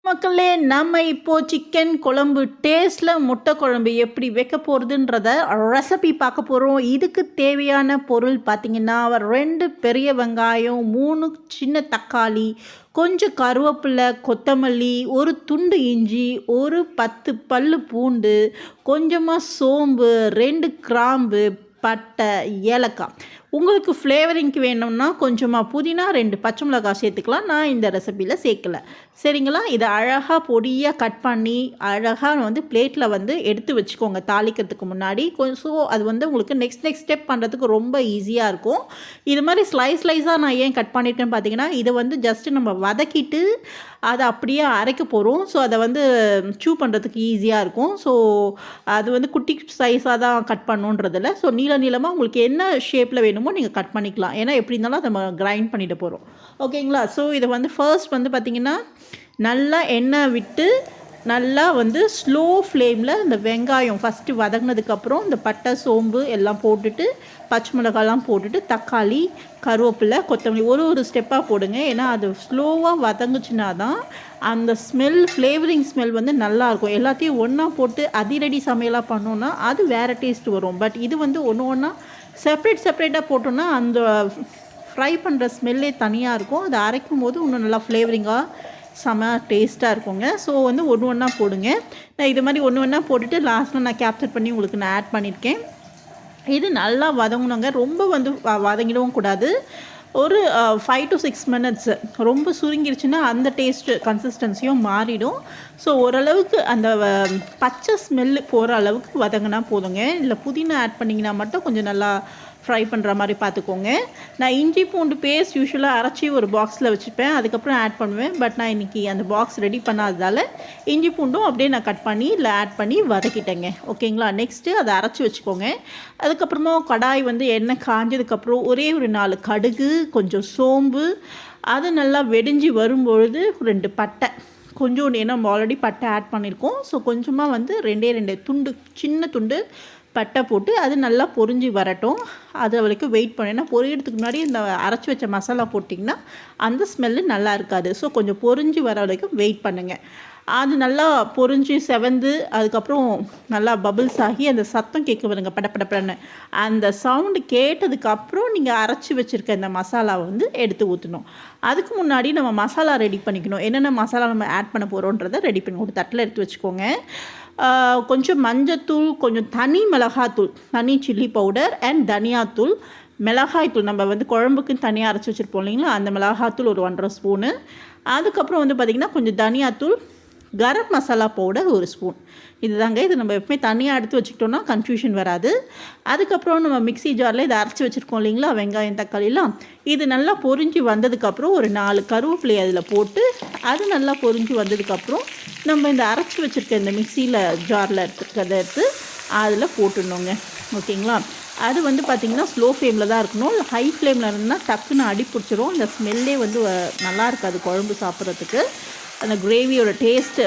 மக்களே, நம்ம இப்போ சிக்கன் குழம்பு டேஸ்ட்டில் முட்டை குழம்பு எப்படி வைக்க போகிறதுன்றத ரெசிபி பார்க்க போகிறோம். இதுக்கு தேவையான பொருள் பார்த்திங்கன்னா 2 பெரிய வெங்காயம், 3 சின்ன தக்காளி, கொஞ்சம் கருவேப்பிலை, கொத்தமல்லி, ஒரு துண்டு இஞ்சி, ஒரு 10 பல்லு பூண்டு, கொஞ்சமாக சோம்பு, 2 கிராம்பு, பட்டை, ஏலக்காய். உங்களுக்கு ஃப்ளேவரிங்க்கு வேணும்னா கொஞ்சமாக புதினா, 2 பச்சை மிளகாய் சேர்த்துக்கலாம். நான் இந்த ரெசிப்பியில் சேர்க்கலை. சரிங்களா? இதை அழகாக பொடியாக கட் பண்ணி அழகாக பிளேட்டில் எடுத்து வச்சுக்கோங்க தாளிக்கிறதுக்கு முன்னாடி. ஸோ அது உங்களுக்கு நெக்ஸ்ட் ஸ்டெப் பண்ணுறதுக்கு ரொம்ப ஈஸியாக இருக்கும். இது மாதிரி ஸ்லைஸாக நான் ஏன் கட் பண்ணிட்டேன்னு பார்த்தீங்கன்னா, இதை ஜஸ்ட்டு நம்ம வதக்கிட்டு அதை அப்படியே அரைக்க போகிறோம். ஸோ அதை சூ பண்ணுறதுக்கு ஈஸியாக இருக்கும். ஸோ அது குட்டி சைஸாக தான் கட் பண்ணுன்றதில்ல. ஸோ நீளமாக உங்களுக்கு என்ன ஷேப்பில் வேணுமோ நீங்கள் கட் பண்ணிக்கலாம். ஏன்னா எப்படி இருந்தாலும் அதை நம்ம கிரைண்ட் பண்ணிட்டு போகிறோம். ஓகேங்களா? ஸோ இதை ஃபர்ஸ்ட் பார்த்திங்கன்னா நல்லா எண்ணெய் விட்டு நல்லா ஸ்லோ ஃப்ளேமில் இந்த வெங்காயம் ஃபஸ்ட்டு வதங்கினதுக்கப்புறம் இந்த பட்டை, சோம்பு எல்லாம் போட்டுட்டு, பச்சை மிளகாலாம் போட்டுட்டு, தக்காளி, கருவேப்பிலை, கொத்தமல்லி ஒரு ஸ்டெப்பாக போடுங்க. ஏன்னா அது ஸ்லோவாக வதங்குச்சுன்னா தான் அந்த ஃப்ளேவரிங் ஸ்மெல் நல்லாயிருக்கும். எல்லாத்தையும் ஒன்றா போட்டு அதிரடி சமையலாக பண்ணோன்னா அது வேறு டேஸ்ட் வரும். பட் இது ஒன்றா செப்பரேட்டாக போட்டோன்னா அந்த ஃப்ரை பண்ணுற ஸ்மெல்லே தனியாக இருக்கும். அதை அரைக்கும் போது இன்னும் நல்லா ஃப்ளேவரிங்காக செம டேஸ்ட்டாக இருக்குங்க. ஸோ ஒன்றா போடுங்க. நான் இது மாதிரி ஒன்றா போட்டுட்டு லாஸ்ட்டில் நான் கேப்சர் பண்ணி உங்களுக்கு நான் ஆட் பண்ணியிருக்கேன். இது நல்லா வதங்கணுங்க. ரொம்ப வதங்கிடவும் கூடாது. ஒரு 5 to 6 மினிட்ஸ். ரொம்ப சுருங்கிருச்சுன்னா அந்த டேஸ்ட்டு கன்சிஸ்டன்சியும் மாறிடும். ஸோ ஓரளவுக்கு அந்த பச்சை ஸ்மெல்லு போகிற அளவுக்கு வதங்கினா போதுங்க. இல்லை புதினா ஆட் பண்ணிங்கன்னா மட்டும் கொஞ்சம் நல்லா ஃப்ரை பண்ணுற மாதிரி பார்த்துக்கோங்க. நான் இஞ்சி பூண்டு பேஸ்ட் யூஸ்வலாக அரைச்சி ஒரு பாக்ஸில் வச்சுப்பேன், அதுக்கப்புறம் ஆட் பண்ணுவேன். பட் நான் இன்றைக்கி அந்த பாக்ஸ் ரெடி பண்ணாததால் இஞ்சி பூண்டும் அப்படியே நான் கட் பண்ணி இல்லை ஆட் பண்ணி வதக்கிட்டேங்க. ஓகேங்களா? நெக்ஸ்ட்டு அதை அரைச்சி வச்சுக்கோங்க. அதுக்கப்புறமா கடாய் எண்ணெய் காஞ்சதுக்கப்புறம் ஒரே ஒரு 4 கடுகு, கொஞ்சம் சோம்பு, அது நல்லா வெடிஞ்சு வரும்பொழுது 2 பட்டை, கொஞ்சோண்டு, ஏன்னா நம்ம ஆல்ரெடி பட்டை ஆட் பண்ணியிருக்கோம். ஸோ கொஞ்சமாக 2 துண்டு, சின்ன துண்டு பட்டை போட்டு அது நல்லா பொரிஞ்சு வரட்டும். அது வரைக்கும் வெயிட் பண்ணு. ஏன்னா பொரியறதுக்கு முன்னாடி இந்த அரைச்சி வச்ச மசாலா போட்டிங்கன்னா அந்த ஸ்மெல்லு நல்லா இருக்காது. ஸோ கொஞ்சம் பொரிஞ்சு வர வரைக்கும் வெயிட் பண்ணுங்கள். அது நல்லா பொரிஞ்சு செவந்து அதுக்கப்புறம் நல்லா பபிள்ஸ் ஆகி அந்த சத்தம் கேட்க வருங்க, படப்படப்படன்னு. அந்த சவுண்டு கேட்டதுக்கப்புறம் நீங்கள் அரைச்சி வச்சுருக்க இந்த மசாலாவை எடுத்து ஊற்றணும். அதுக்கு முன்னாடி நம்ம மசாலா ரெடி பண்ணிக்கணும். என்னென்ன மசாலா நம்ம ஆட் பண்ண போகிறோன்றதை ரெடி பண்ணி ஒரு தட்டில் எடுத்து வச்சுக்கோங்க. கொஞ்சம் மஞ்சத்தூள், கொஞ்சம் தனி மிளகாத்தூள், தனி சில்லி பவுடர் அண்ட் தனியாத்தூள், மிளகாய்த்தூள் நம்ம குழம்புக்கு தனியாக அரைச்சி வச்சுருப்போம் இல்லைங்களா, அந்த மிளகாத்தூள் ஒரு 1.5 ஸ்பூனு. அதுக்கப்புறம் பார்த்திங்கன்னா கொஞ்சம் தனியாத்தூள், கரம் மசாலா பவுடர் 1 ஸ்பூன். இதுதாங்க. இது நம்ம எப்பவுமே தனியாக எடுத்து வச்சுக்கிட்டோன்னா கன்ஃபியூஷன் வராது. அதுக்கப்புறம் நம்ம மிக்ஸி ஜாரில் இதை அரைச்சி வச்சுருக்கோம் இல்லைங்களா, வெங்காயம், தக்காளிலாம். இது நல்லா பொரிஞ்சு வந்ததுக்கப்புறம் ஒரு 4 கருவேப்பிலை அதில் போட்டு அது நல்லா பொரிஞ்சு வந்ததுக்கப்புறம் நம்ம இந்த அரைச்சி வச்சுருக்க இந்த மிக்சியில் ஜாரில் எடுத்து அதில் போட்டுடணுங்க. ஓகேங்களா? அது பார்த்திங்கன்னா ஸ்லோ ஃப்ளேமில் தான் இருக்கணும். ஹை ஃப்ளேமில் இருந்ததுன்னா டக்குன்னு அடி பிடிச்சிரும். இந்த ஸ்மெல்லே நல்லா இருக்காது குழம்பு சாப்பிட்றதுக்கு. அந்த கிரேவியோட டேஸ்ட்டு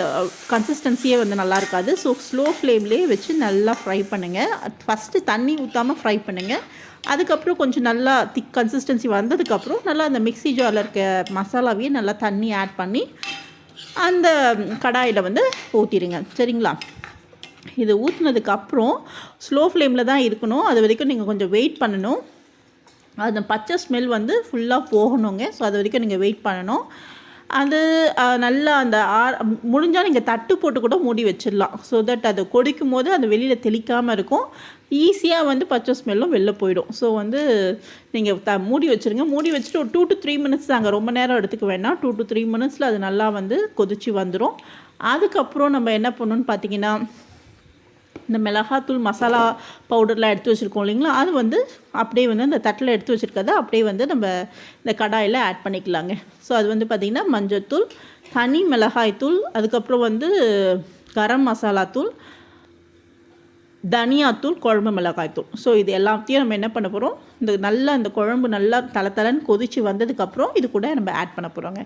கன்சிஸ்டன்சியே நல்லா இருக்காது. ஸோ ஸ்லோ ஃப்ளேம்லேயே வச்சு நல்லா ஃப்ரை பண்ணுங்கள். ஃபஸ்ட்டு தண்ணி ஊற்றாமல் ஃப்ரை பண்ணுங்கள். அதுக்கப்புறம் கொஞ்சம் நல்லா திக் கன்சிஸ்டன்சி வந்ததுக்கப்புறம் நல்லா அந்த மிக்ஸி ஜாரில் இருக்க மசாலாவையே நல்லா தண்ணி ஆட் பண்ணி அந்த கடாயில் ஊற்றிடுங்க. சரிங்களா? இது ஊற்றினதுக்கப்புறம் ஸ்லோ ஃப்ளேமில் தான் இருக்கணும். அது வரைக்கும் நீங்கள் கொஞ்சம் வெயிட் பண்ணணும். அந்த பச்சை ஸ்மெல் ஃபுல்லாக போகணுங்க. ஸோ அது வரைக்கும் நீங்கள் வெயிட் பண்ணணும். அது நல்லா அந்த முடிஞ்சால் நீங்கள் தட்டு போட்டு கூட மூடி வச்சிடலாம். ஸோ தட் அது கொதிக்கும் போது அது வெளியில் தெளிக்காமல் இருக்கும். ஈஸியாக பச்சை ஸ்மெல்லும் வெளில போயிடும். ஸோ நீங்கள் மூடி வச்சுருங்க. மூடி வச்சுட்டு ஒரு 2 to 3 மினிட்ஸ் தாங்க, ரொம்ப நேரம் எடுத்துக்க வேண்டாம். 2 to 3 மினிட்ஸில் அது நல்லா கொதிச்சு வந்துடும். அதுக்கப்புறம் நம்ம என்ன பண்ணணும்னு பார்த்தீங்கன்னா, இந்த மிளகாத்தூள், மசாலா பவுடர்லாம் எடுத்து வச்சுருக்கோம் இல்லைங்களா, அது அப்படியே அந்த தட்டில் எடுத்து வச்சுருக்கதை அப்படியே நம்ம இந்த கடாயில் ஆட் பண்ணிக்கலாங்க. ஸோ அது பார்த்திங்கன்னா மஞ்சத்தூள், தனி மிளகாய்த்தூள், அதுக்கப்புறம் கரம் மசாலாத்தூள், தனியாத்தூள், குழம்பு மிளகாய்த்தூள். ஸோ இது எல்லாத்தையும் நம்ம என்ன பண்ண போகிறோம், இந்த குழம்பு நல்லா தளன்னு கொதித்து வந்ததுக்கப்புறம் இது கூட நம்ம ஆட் பண்ண போகிறோங்க.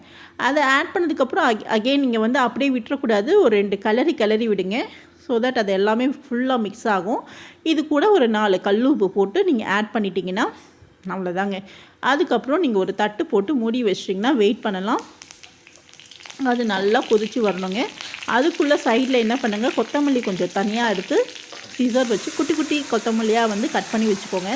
அதை ஆட் பண்ணதுக்கப்புறம் அகெயின் நீங்கள் அப்படியே விட்டுறக்கூடாது. ஒரு 2 கிளறி விடுங்க. ஸோ தட் அது எல்லாமே ஃபுல்லாக மிக்ஸ் ஆகும். இது கூட ஒரு 4 கல்லுப்பு போட்டு நீங்கள் ஆட் பண்ணிட்டீங்கன்னா அவ்வளோதாங்க. அதுக்கப்புறம் நீங்கள் ஒரு தட்டு போட்டு மூடி வச்சிட்டிங்கன்னா வெயிட் பண்ணலாம். அது நல்லா கொதித்து வரணுங்க. அதுக்குள்ளே சைடில் என்ன பண்ணுங்கள், கொத்தமல்லி கொஞ்சம் தனியாக எடுத்து சிசர் வச்சு குட்டி குட்டி கொத்தமல்லியாக வந்து கட் பண்ணி வச்சுக்கோங்க.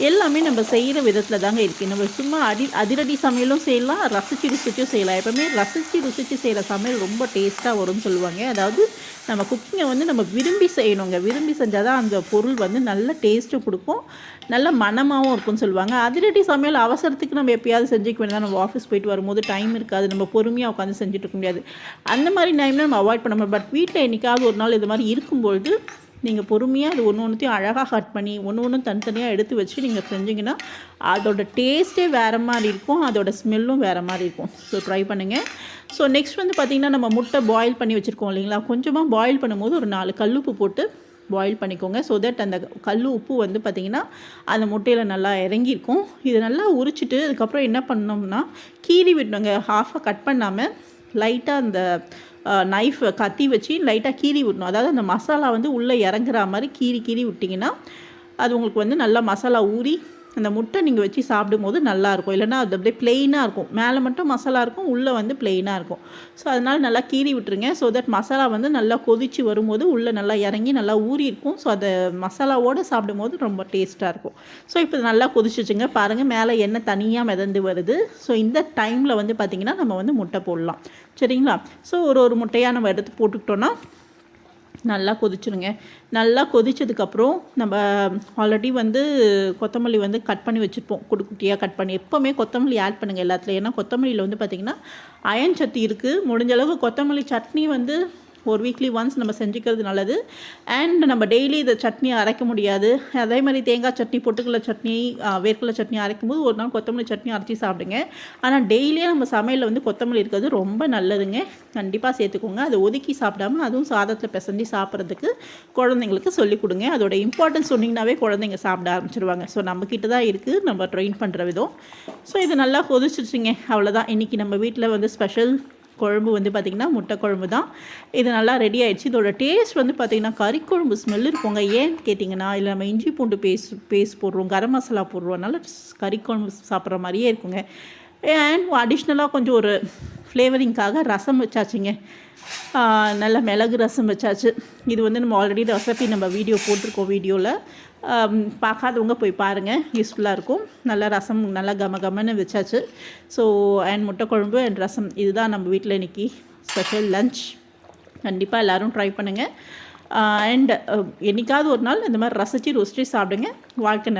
எல்லாமே நம்ம செய்கிற விதத்தில் தாங்க இருக்குது. நம்ம சும்மா அதிரடி சமையலும் செய்யலாம், ரசித்து ருசிச்சும் செய்யலாம். எப்போவுமே ரசித்து ருசித்து செய்கிற சமையல் ரொம்ப டேஸ்ட்டாக வரும்னு சொல்லுவாங்க. அதாவது நம்ம குக்கிங்கை வந்து நம்ம விரும்பி செய்யணுங்க. விரும்பி செஞ்சால் தான் அந்த பொருள் வந்து நல்ல டேஸ்ட்டும் கொடுக்கும், நல்ல மணமாகவும் இருக்கும்னு சொல்லுவாங்க. அதிரடி சமையல் அவசரத்துக்கு நம்ம எப்பயாவது செஞ்சுக்க வேண்டியதான். நம்ம ஆஃபீஸ் போயிட்டு வரும்போது டைம் இருக்காது, நம்ம பொறுமையாக உட்காந்து செஞ்சுட்டு இருக்க முடியாது. அந்த மாதிரி டைமில் நம்ம அவாய்ட் பண்ண முடியும். பட் வீட்டில் என்றைக்காவது ஒரு நாள் இது மாதிரி இருக்கும்பொழுது நீங்கள் பொறுமையாக அது ஒன்றையும் அழகாக கட் பண்ணி ஒன்றும் தனித்தனியாக எடுத்து வச்சு நீங்கள் செஞ்சிங்கன்னா அதோட டேஸ்ட்டே வேறு மாதிரி இருக்கும், அதோட ஸ்மெல்லும் வேறு மாதிரி இருக்கும். ஸோ ட்ரை பண்ணுங்கள். ஸோ நெக்ஸ்ட் வந்து பார்த்திங்கன்னா, நம்ம முட்டை பாயில் பண்ணி வச்சுருக்கோம் இல்லைங்களா, கொஞ்சமாக பாயில் பண்ணும்போது ஒரு 4 கல்லுப்பு போட்டு பாயில் பண்ணிக்கோங்க. ஸோ தட் அந்த கல் உப்பு வந்து பார்த்திங்கன்னா அந்த முட்டையில் நல்லா இறங்கியிருக்கும். இது நல்லா உரிச்சிட்டு அதுக்கப்புறம் என்ன பண்ணோம்னா கீறி விடணுங்க. ஹாஃபாக கட் பண்ணாமல் லைட்டாக அந்த நைஃப் கத்தி வச்சு லைட்டாக கீறி விடணும். அதாவது அந்த மசாலா வந்து உள்ளே இறங்குற மாதிரி கீறி விட்டிங்கன்னா அது உங்களுக்கு வந்து நல்லா மசாலா ஊறி அந்த முட்டை நீங்கள் வச்சு சாப்பிடும்போது நல்லாயிருக்கும். இல்லைனா அது அப்படியே ப்ளெயினாக இருக்கும், மேலே மட்டும் மசாலா இருக்கும், உள்ளே வந்து ப்ளெயினாக இருக்கும். ஸோ அதனால் நல்லா கீறி விட்டுருங்க. ஸோ தட் மசாலா வந்து நல்லா கொதித்து வரும்போது உள்ளே நல்லா இறங்கி நல்லா ஊறி இருக்கும். ஸோ அதை மசாலாவோடு சாப்பிடும்போது ரொம்ப டேஸ்ட்டாக இருக்கும். ஸோ இப்போ நல்லா கொதிச்சிச்சுங்க பாருங்கள், மேலே எண்ணெய் தனியாக மிதந்து வருது. ஸோ இந்த டைமில் வந்து பார்த்திங்கன்னா நம்ம வந்து முட்டை போடலாம், சரிங்களா. ஸோ ஒரு முட்டையாக நம்ம எடுத்து போட்டுக்கிட்டோன்னா நல்லா கொதிச்சுருங்க. நல்லா கொதிச்சதுக்கப்புறம் நம்ம ஆல்ரெடி வந்து கொத்தமல்லி வந்து கட் பண்ணி வச்சுருப்போம், குட்டியாக கட் பண்ணி. எப்போவுமே கொத்தமல்லி ஆட் பண்ணுங்கள் எல்லாத்துலையும். ஏன்னா கொத்தமல்லியில் வந்து பார்த்திங்கன்னா அயன் சத்து இருக்குது. முடிஞ்ச அளவுக்கு கொத்தமல்லி சட்னி வந்து ஒரு வீக்லி ஒன்ஸ் நம்ம செஞ்சுக்கிறது நல்லது. அண்ட் நம்ம டெய்லி இதை சட்னி அரைக்க முடியாது. அதே மாதிரி தேங்காய் சட்னி, பொட்டுக்கடலை சட்னி, வேர்க்கடலை சட்னி அரைக்கும்போது ஒரு நாள் கொத்தமல்லி சட்னி அரைச்சி சாப்பிடுங்க. ஆனால் டெய்லியாக நம்ம சமையலில் வந்து கொத்தமல்லி இருக்கிறது ரொம்ப நல்லதுங்க. கண்டிப்பாக சேர்த்துக்கோங்க. அதை ஒதுக்கி சாப்பிடாமல் அதுவும் சாதத்தில் பிசைஞ்சு சாப்பிட்றதுக்கு குழந்தைங்களுக்கு சொல்லிக் கொடுங்க. அதோட இம்பார்ட்டன்ஸ் சொன்னிங்கனாவே குழந்தைங்க சாப்பிட ஆரம்பிச்சிருவாங்க. ஸோ நம்மக்கிட்ட தான் இருக்குது நம்ம ட்ரெயின் பண்ணுற விதம். ஸோ இது நல்லா கொதிச்சிருச்சுங்க. அவ்வளோதான். இன்றைக்கி நம்ம வீட்டில் வந்து ஸ்பெஷல் குழம்பு வந்து பார்த்திங்கன்னா முட்டை குழம்பு தான். இது நல்லா ரெடி ஆகிடுச்சு. இதோட டேஸ்ட் வந்து பார்த்திங்கன்னா கறிக்குழம்பு ஸ்மெல் இருக்குங்க. ஏன்னு கேட்டிங்கன்னா, இல்லை நம்ம இஞ்சி பூண்டு பேஸ்ட் போடுறோம், கரம் மசாலா போடுறோம், அதனால் கறிக்குழம்பு சாப்பிட்ற மாதிரியே இருக்குங்க. அண்ட் அடிஷ்னலாக கொஞ்சம் ஒரு ஃப்ளேவரிங்காக ரசம் வச்சாச்சுங்க. நல்ல மிளகு ரசம் வச்சாச்சு. இது வந்து நம்ம ஆல்ரெடி ரெசிபி நம்ம வீடியோ போட்டிருக்கோம். வீடியோவில் பார்க்காதவங்க போய் பாருங்கள், யூஸ்ஃபுல்லாக இருக்கும். நல்லா ரசம் நல்லா கமன்னு வச்சாச்சு. ஸோ அண்ட் முட்டை குழம்பு அண்ட் ரசம், இதுதான் நம்ம வீட்டில் இன்றைக்கி ஸ்பெஷல் லன்ச். கண்டிப்பாக எல்லோரும் ட்ரை பண்ணுங்கள். அண்ட் என்றைக்காவது ஒரு நாள் இந்த மாதிரி ரசித்து ருசித்து சாப்பிடுங்க. வாழ்க்கை